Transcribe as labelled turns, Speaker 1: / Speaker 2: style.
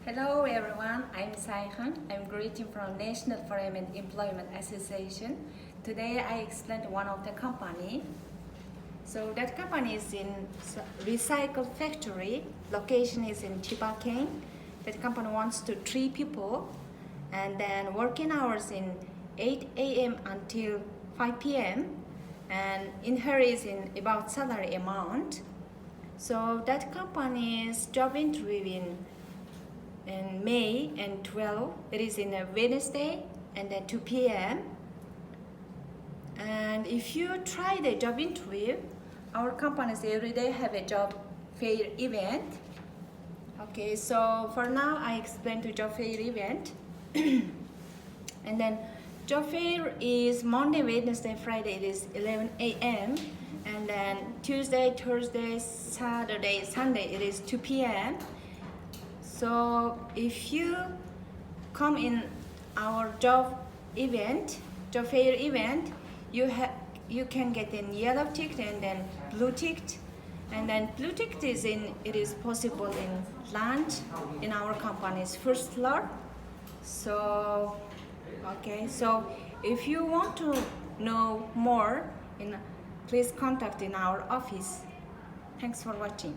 Speaker 1: Hello everyone, I'm Saihan. I'm greeting from National Forum and Employment Association. Today I explained one of the company. So that company is in recycle factory. Location is in Chiba-ken. That company wants to 3 people, and then working hours in 8 a.m. until 5 p.m. and in her is in about salary amount. So that company's job interview in May and 12. It is in a Wednesday and then 2 p.m. And if you try the job interview, our companies every day have a job fair event. Okay, so for now I explain the job fair event. And then job fair is Monday, Wednesday, Friday. It is 11 a.m. And then Tuesday, Thursday, Saturday, Sunday. It is 2 p.m. So if you come in our job fair event, you can get a yellow ticket and then blue ticket, and then blue ticket it is possible in lunch in our company's first floor. So okay, so if you want to know more, please contact in our office. Thanks for watching.